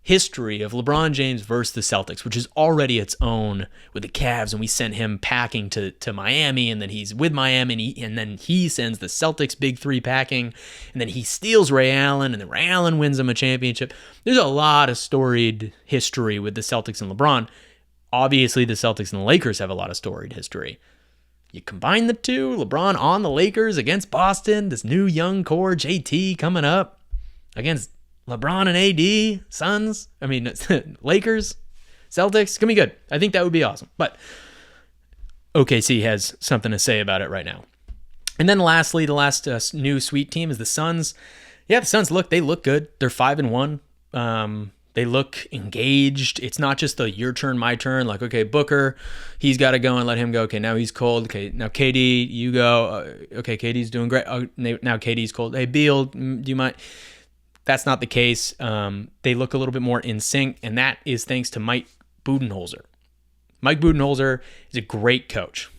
history of LeBron James versus the Celtics, which is already its own with the Cavs, and we sent him packing to Miami, and then he's with Miami, and then he sends the Celtics big 3 packing, and then he steals Ray Allen, and then Ray Allen wins him a championship. There's a lot of storied history with the Celtics and LeBron. Obviously, the Celtics and the Lakers have a lot of storied history. You combine the two, LeBron on the Lakers against Boston, this new young core, JT coming up against LeBron and AD, Lakers, Celtics. It's going to be good. I think that would be awesome. But OKC has something to say about it right now. And then lastly, the last new sweet team is the Suns. Yeah, the Suns look good. They're 5-1. They look engaged. It's not just the your turn, my turn. Like, okay, Booker, he's got to go and let him go. Okay, now he's cold. Okay, now KD, you go. Okay, KD's doing great. Oh, now KD's cold. Hey, Beal, do you mind? That's not the case. They look a little bit more in sync, and that is thanks to Mike Budenholzer. Mike Budenholzer is a great coach.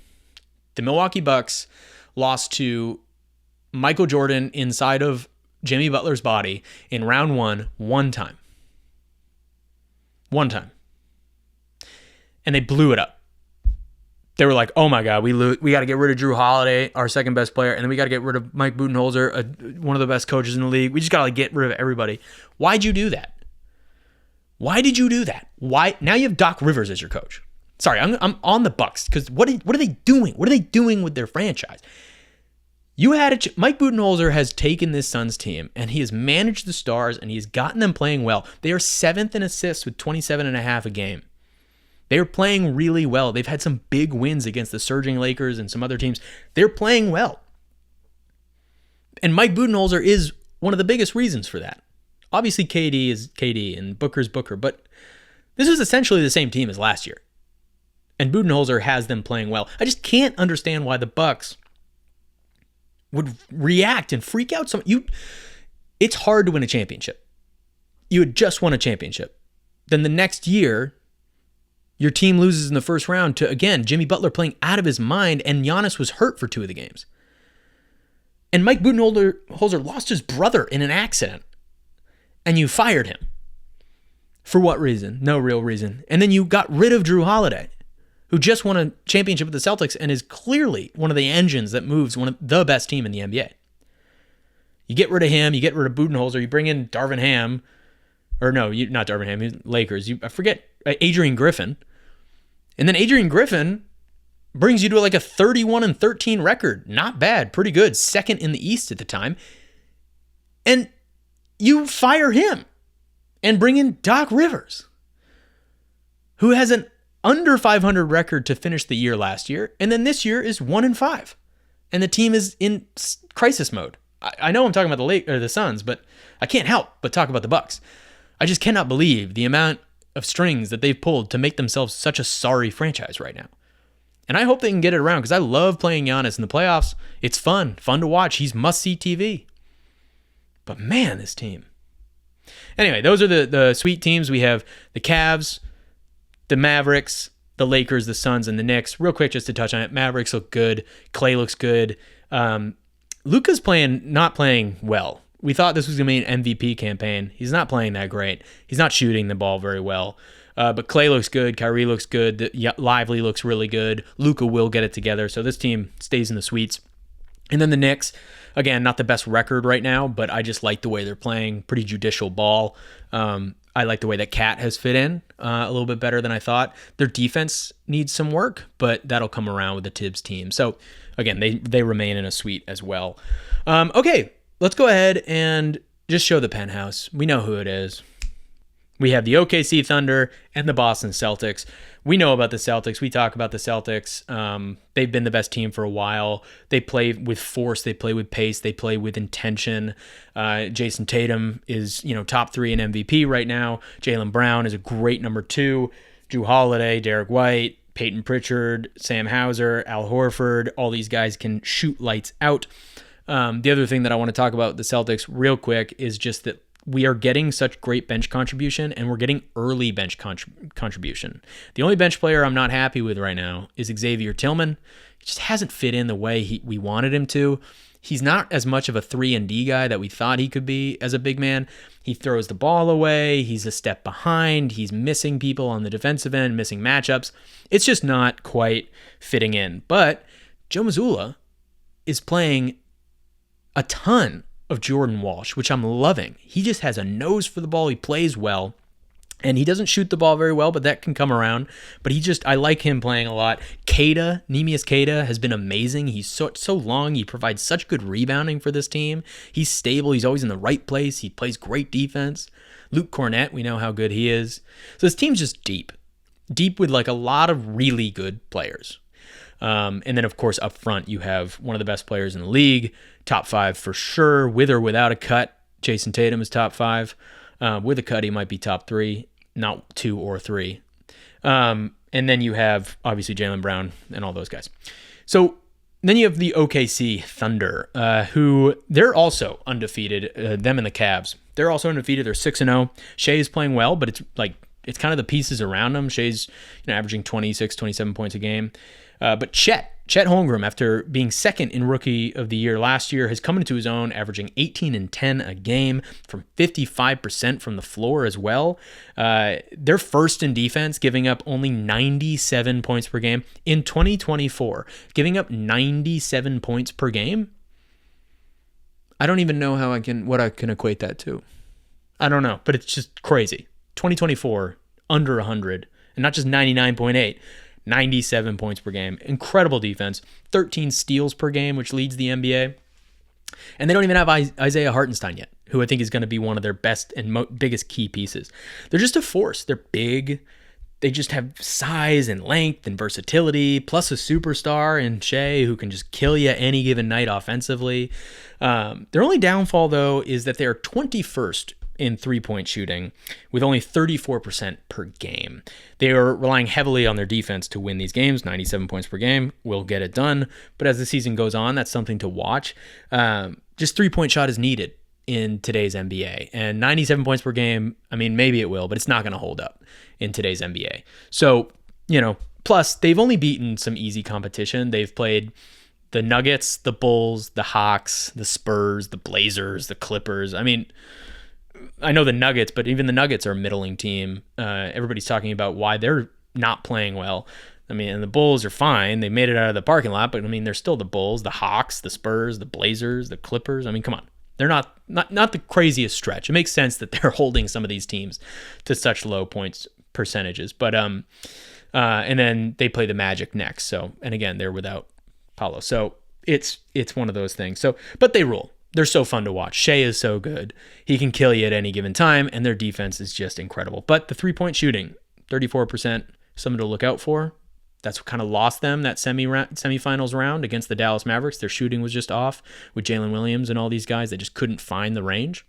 The Milwaukee Bucks lost to Michael Jordan inside of Jimmy Butler's body in round one time. One time. And they blew it up. They were like, oh my God, we got to get rid of Drew Holiday, our second best player, and then we got to get rid of Mike Budenholzer, one of the best coaches in the league. We just got to get rid of everybody. Why'd you do that? Why did you do that? Why? Now you have Doc Rivers as your coach. Sorry, I'm on the Bucks because what are they doing? What are they doing with their franchise? You had Mike Budenholzer has taken this Suns team and he has managed the stars and he has gotten them playing well. They are 7th in assists with 27.5 a game. They are playing really well. They've had some big wins against the surging Lakers and some other teams. They're playing well. And Mike Budenholzer is one of the biggest reasons for that. Obviously, KD is KD and Booker's Booker, but this was essentially the same team as last year. And Budenholzer has them playing well. I just can't understand why the Bucks would react and freak out. It's hard to win a championship. You had just won a championship. Then the next year, your team loses in the first round to, again, Jimmy Butler playing out of his mind, and Giannis was hurt for 2 of the games. And Mike Budenholzer lost his brother in an accident, and you fired him. For what reason? No real reason. And then you got rid of Drew Holiday, who just won a championship with the Celtics and is clearly one of the engines that moves one of the best team in the NBA. You get rid of him, you get rid of Budenholzer, you bring in Darvin Ham, or no, not Darvin Ham, Lakers. I forget, Adrian Griffin. And then Adrian Griffin brings you to like a 31-13 record. Not bad, pretty good. Second in the East at the time. And you fire him and bring in Doc Rivers, who has an under 500 record to finish the year last year, and then this year is 1-5, and the team is in crisis mode. I know I'm talking about the Suns, but I can't help but talk about the Bucks. I just cannot believe the amount of strings that they've pulled to make themselves such a sorry franchise right now. And I hope they can get it around because I love playing Giannis in the playoffs. It's fun to watch. He's must-see TV. But man, this team. Anyway, those are the sweet teams. We have the Cavs, the Mavericks, the Lakers, the Suns, and the Knicks. Real quick, just to touch on it, Mavericks look good. Clay looks good. Luka's not playing well. We thought this was going to be an MVP campaign. He's not playing that great. He's not shooting the ball very well. But Clay looks good. Kyrie looks good. Lively looks really good. Luka will get it together. So this team stays in the sweets. And then the Knicks, again, not the best record right now, but I just like the way they're playing. Pretty judicial ball. I like the way that Cat has fit in a little bit better than I thought. Their defense needs some work, but that'll come around with the Tibbs team. So, again, they remain in a suite as well. Okay, let's go ahead and just show the penthouse. We know who it is. We have the OKC Thunder and the Boston Celtics. We know about the Celtics. We talk about the Celtics. They've been the best team for a while. They play with force. They play with pace. They play with intention. Jason Tatum is, top 3 in MVP right now. Jaylen Brown is a great number 2. Drew Holiday, Derek White, Peyton Pritchard, Sam Hauser, Al Horford. All these guys can shoot lights out. The other thing that I want to talk about the Celtics real quick is just that we are getting such great bench contribution, and we're getting early bench contribution. The only bench player I'm not happy with right now is Xavier Tillman. He just hasn't fit in the way we wanted him to. He's not as much of a 3-and-D guy that we thought he could be as a big man. He throws the ball away. He's a step behind. He's missing people on the defensive end, missing matchups. It's just not quite fitting in. But Joe Mazzulla is playing a ton of Jordan Walsh, which I'm loving. He just has a nose for the ball. He plays well, and he doesn't shoot the ball very well, but that can come around. But I like him playing a lot. Neemias Queta has been amazing. He's so long. He provides such good rebounding for this team. He's stable. He's always in the right place. He plays great defense. Luke Cornett, we know how good he is. So this team's just deep with like a lot of really good players. And then, of course, up front, you have one of the best players in the league, top 5 for sure, with or without a cut. Jason Tatum is top 5. With a cut, he might be top 3, not 2 or 3. And then you have, obviously, Jaylen Brown and all those guys. So then you have the OKC Thunder, who they're also undefeated, them and the Cavs. They're also undefeated. They're 6-0. Shea is playing well, but it's kind of the pieces around him. Shea's averaging 26, 27 points a game. But Chet Chet Holmgren, after being second in Rookie of the Year last year, has come into his own, averaging 18 and 10 a game from 55% from the floor as well. They're first in defense, giving up only 97 points per game. In 2024, giving up 97 points per game? I don't even know what I can equate that to. I don't know, but it's just crazy. 2024, under 100, and not just 99.8. 97 points per game. Incredible defense. 13 steals per game, which leads the NBA. And they don't even have Isaiah Hartenstein yet, who I think is going to be one of their best and biggest key pieces. They're just a force. They're big. They just have size and length and versatility, plus a superstar in Shea who can just kill you any given night offensively. Their only downfall, though, is that they are 21st in three-point shooting with only 34% per game. They are relying heavily on their defense to win these games. 97 points per game will get it done. But as the season goes on, that's something to watch. Just three-point shot is needed in today's NBA. And 97 points per game, I mean, maybe it will, but it's not going to hold up in today's NBA. So, plus they've only beaten some easy competition. They've played the Nuggets, the Bulls, the Hawks, the Spurs, the Blazers, the Clippers. I mean, I know the Nuggets, but even the Nuggets are a middling team. Everybody's talking about why they're not playing well. I mean, and the Bulls are fine. They made it out of the parking lot, but I mean, they're still the Bulls, the Hawks, the Spurs, the Blazers, the Clippers. I mean, come on. They're not the craziest stretch. It makes sense that they're holding some of these teams to such low points percentages. But and then they play the Magic next. So, and again, they're without Paulo. So it's one of those things. So, but they rule. They're so fun to watch. Shea is so good. He can kill you at any given time, and their defense is just incredible. But the three-point shooting, 34%, something to look out for. That's what kind of lost them that semifinals round against the Dallas Mavericks. Their shooting was just off with Jalen Williams and all these guys. They just couldn't find the range.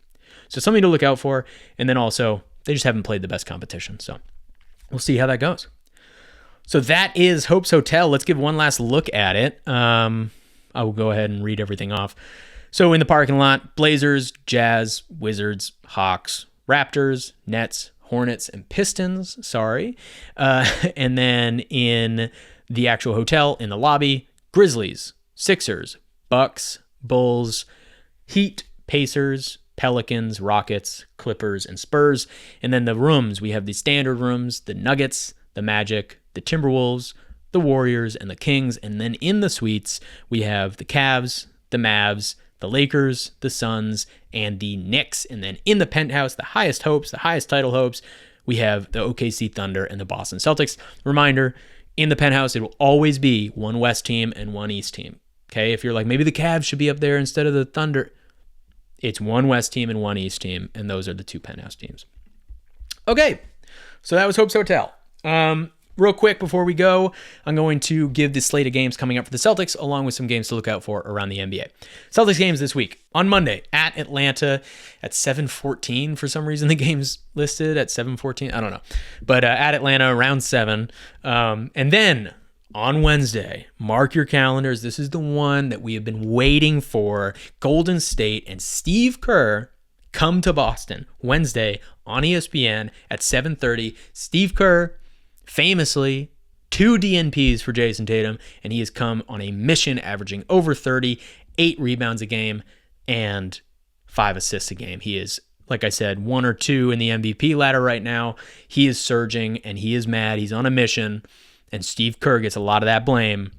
So something to look out for. And then also, they just haven't played the best competition. So we'll see how that goes. So that is Hope's Hotel. Let's give one last look at it. I will go ahead and read everything off. So in the parking lot, Blazers, Jazz, Wizards, Hawks, Raptors, Nets, Hornets, and Pistons. Sorry. And then in the actual hotel, in the lobby, Grizzlies, Sixers, Bucks, Bulls, Heat, Pacers, Pelicans, Rockets, Clippers, and Spurs. And then the rooms, we have the standard rooms, the Nuggets, the Magic, the Timberwolves, the Warriors, and the Kings. And then in the suites, we have the Cavs, the Mavs, the Lakers, the Suns, and the Knicks. And then in the penthouse, the highest hopes, the highest title hopes, we have the OKC Thunder and the Boston Celtics. Reminder, in the penthouse, it will always be one West team and one East team. Okay, if you're like, maybe the Cavs should be up there instead of the Thunder, it's one West team and one East team, and those are the two penthouse teams. Okay, so that was Hope's Hotel. Real quick before we go, I'm going to give the slate of games coming up for the Celtics, along with some games to look out for around the NBA. Celtics games this week. On Monday, at Atlanta at 7:14. For some reason, the game's listed at 7:14. I don't know. But at Atlanta, around 7. And then on Wednesday, mark your calendars. This is the one that we have been waiting for. Golden State and Steve Kerr come to Boston Wednesday on ESPN at 7:30. Steve Kerr, famously, 2 DNPs for Jason Tatum, and he has come on a mission averaging over 30, 8 rebounds a game, and 5 assists a game. He is, like I said, 1 or 2 in the MVP ladder right now. He is surging, and he is mad. He's on a mission, and Steve Kerr gets a lot of that blame.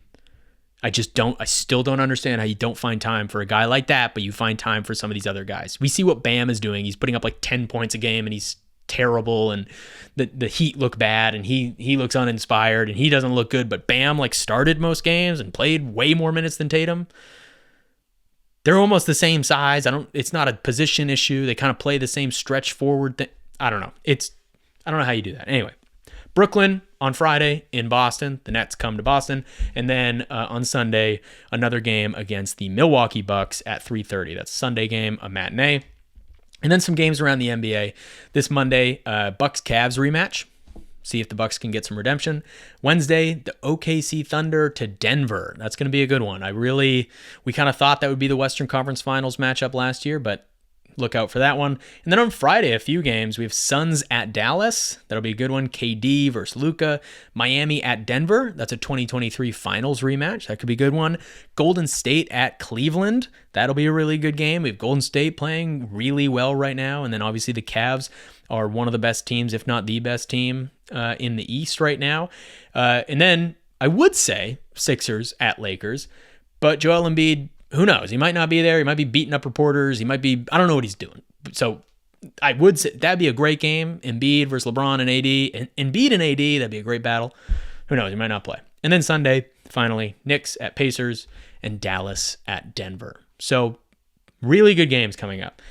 I still don't understand how you don't find time for a guy like that, but you find time for some of these other guys. We see what Bam is doing. He's putting up like 10 points a game, and he's terrible, and the Heat look bad, and he looks uninspired, and he doesn't look good, but Bam started most games and played way more minutes than Tatum. They're almost the same size. It's not a position issue. They kind of play the same stretch forward thing. I don't know. I don't know how you do that. Anyway, Brooklyn on Friday in Boston. The Nets come to Boston, and then on Sunday, another game against the Milwaukee Bucks at 3:30. That's a Sunday game, a matinee. And then some games around the NBA. This Monday, Bucks-Cavs rematch. See if the Bucks can get some redemption. Wednesday, the OKC Thunder to Denver. That's going to be a good one. We kind of thought that would be the Western Conference Finals matchup last year, but look out for that one. And then on Friday, a few games. We have Suns at Dallas. That'll be a good one. KD versus Luka. Miami at Denver. That's a 2023 Finals rematch. That could be a good one. Golden State at Cleveland. That'll be a really good game. We have Golden State playing really well right now. And then obviously the Cavs are one of the best teams, if not the best team in the East right now. And then I would say Sixers at Lakers. But Joel Embiid, who knows? He might not be there. He might be beating up reporters. He might be, I don't know what he's doing. So I would say that'd be a great game. Embiid versus LeBron and AD. Embiid and AD, that'd be a great battle. Who knows? He might not play. And then Sunday, finally, Knicks at Pacers and Dallas at Denver. So really good games coming up.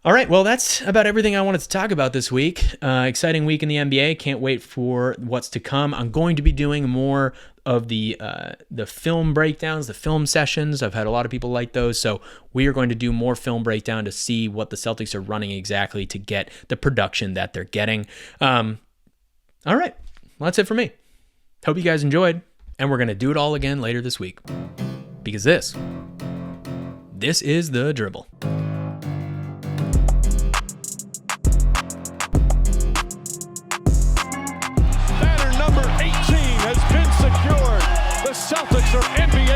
All right, well, that's about everything I wanted to talk about this week. Exciting week in the NBA. Can't wait for what's to come. I'm going to be doing more of the film breakdowns, the film sessions. I've had a lot of people like those, so we are going to do more film breakdown to see what the Celtics are running exactly to get the production that they're getting. All right, well, that's it for me. Hope you guys enjoyed, and we're going to do it all again later this week because this is The Dribble. Celtics are NBA